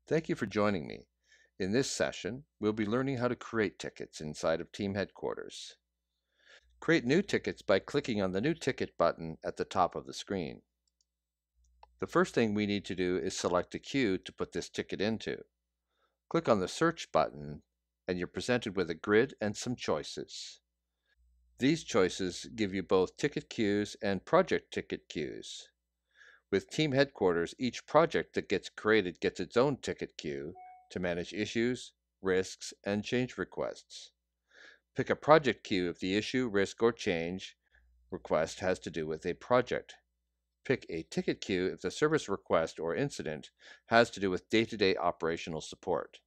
Thank you for joining me. In this session, we'll be learning how to create tickets inside of TeamHeadquarters. Create new tickets by clicking on the New Ticket button at the top of the screen. The first thing we need to do is select a queue to put this ticket into. Click on the Search button, and you're presented with a grid and some choices. These choices give you both ticket queues and project ticket queues. With TeamHeadquarters, each project that gets created gets its own ticket queue to manage issues, risks, and change requests. Pick a project queue if the issue, risk, or change request has to do with a project. Pick a ticket queue if the service request or incident has to do with day-to-day operational support.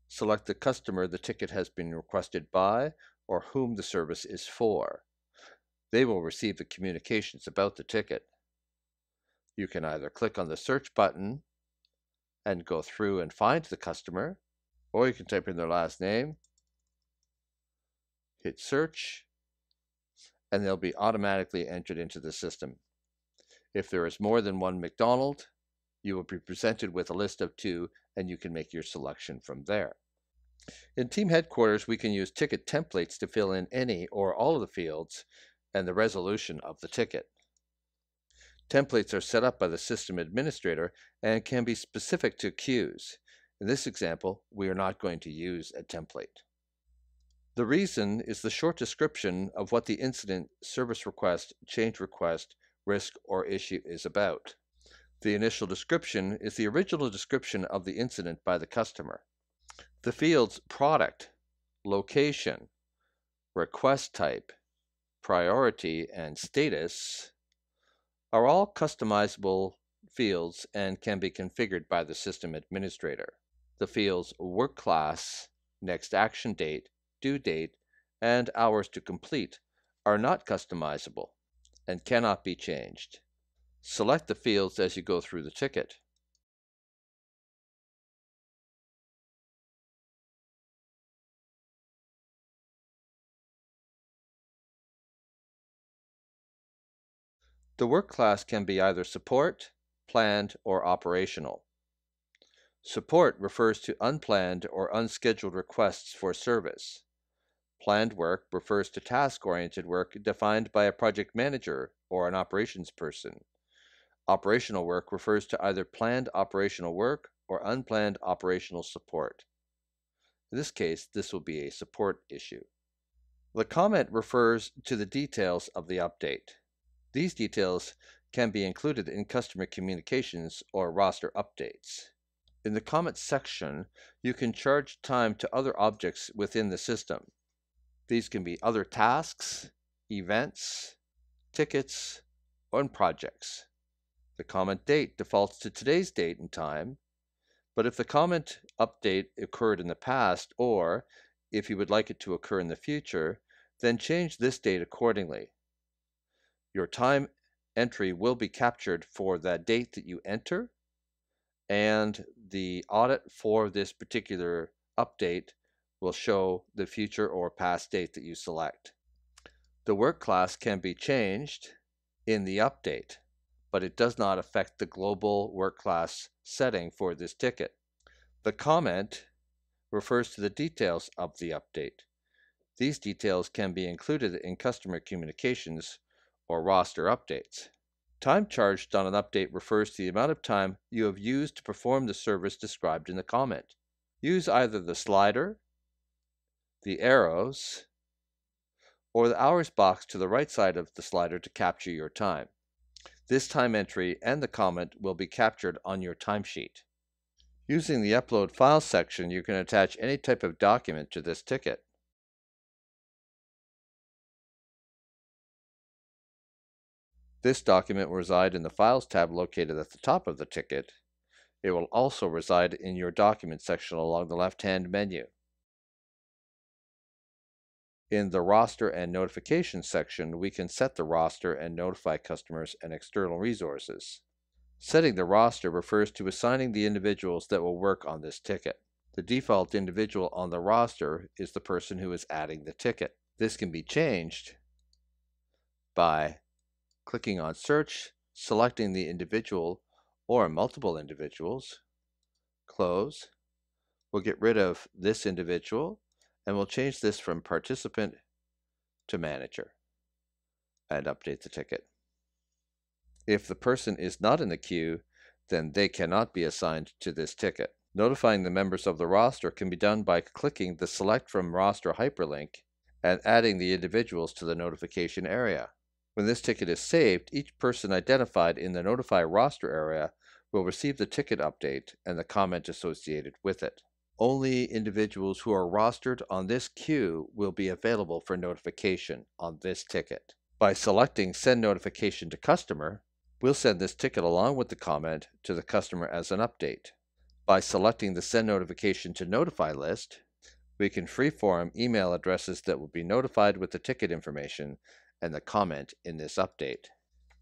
Select the customer the ticket has been requested by or whom the service is for. They will receive the communications about the ticket. You can either click on the search button and go through and find the customer, or you can type in their last name, hit search, and they'll be automatically entered into the system. If there is more than one McDonald, you will be presented with a list of 2, and you can make your selection from there. In TeamHeadquarters, we can use ticket templates to fill in any or all of the fields and the resolution of the ticket. Templates are set up by the system administrator and can be specific to queues. In this example, we are not going to use a template. The reason is the short description of what the incident, service request, change request, risk, or issue is about. The initial description is the original description of the incident by the customer. The fields product, location, request type, priority, and status are all customizable fields and can be configured by the system administrator. The fields work class, next action date, due date, and hours to complete are not customizable and cannot be changed. Select the fields as you go through the ticket. The work class can be either support, planned, or operational. Support refers to unplanned or unscheduled requests for service. Planned work refers to task-oriented work defined by a project manager or an operations person. Operational work refers to either planned operational work or unplanned operational support. In this case, this will be a support issue. The comment refers to the details of the update. These details can be included in customer communications or roster updates. In the comments section, you can charge time to other objects within the system. These can be other tasks, events, tickets, and projects. The comment date defaults to today's date and time, but if the comment update occurred in the past, or if you would like it to occur in the future, then change this date accordingly. Your time entry will be captured for the date that you enter, and the audit for this particular update will show the future or past date that you select. The work class can be changed in the update, but it does not affect the global work class setting for this ticket. The comment refers to the details of the update. These details can be included in customer communications or roster updates. Time charged on an update refers to the amount of time you have used to perform the service described in the comment. Use either the slider, the arrows, or the hours box to the right side of the slider to capture your time. This time entry and the comment will be captured on your timesheet. Using the Upload File section, you can attach any type of document to this ticket. This document will reside in the Files tab located at the top of the ticket. It will also reside in your Documents section along the left-hand menu. In the Roster and Notifications section, we can set the roster and notify customers and external resources. Setting the roster refers to assigning the individuals that will work on this ticket. The default individual on the roster is the person who is adding the ticket. This can be changed by clicking on Search, selecting the individual, or multiple individuals, close. We'll get rid of this individual and we'll change this from participant to manager and update the ticket. If the person is not in the queue, then they cannot be assigned to this ticket. Notifying the members of the roster can be done by clicking the Select from Roster hyperlink and adding the individuals to the notification area. When this ticket is saved, each person identified in the Notify Roster area will receive the ticket update and the comment associated with it. Only individuals who are rostered on this queue will be available for notification on this ticket. By selecting Send Notification to Customer, we'll send this ticket along with the comment to the customer as an update. By selecting the Send Notification to Notify list, we can freeform email addresses that will be notified with the ticket information and the comment in this update.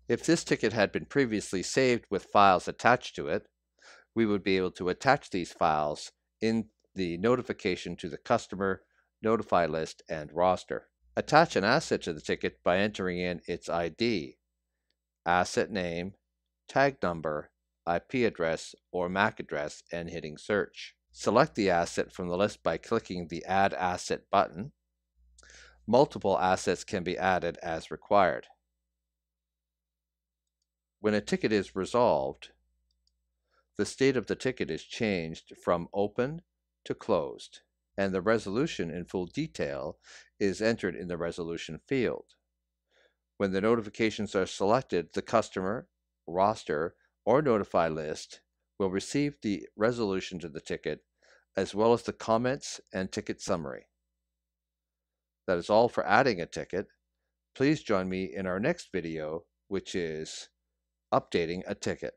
If this ticket had been previously saved with files attached to it, we would be able to attach these files in the notification to the customer, notify list, and roster. Attach an asset to the ticket by entering in its ID, asset name, tag number, IP address, or MAC address and hitting search. Select the asset from the list by clicking the Add Asset button. Multiple assets can be added as required. When a ticket is resolved, the state of the ticket is changed from open to closed, and the resolution in full detail is entered in the resolution field. When the notifications are selected, the customer, roster, or notify list will receive the resolution to the ticket, as well as the comments and ticket summary. That is all for adding a ticket. Please join me in our next video, which is updating a ticket.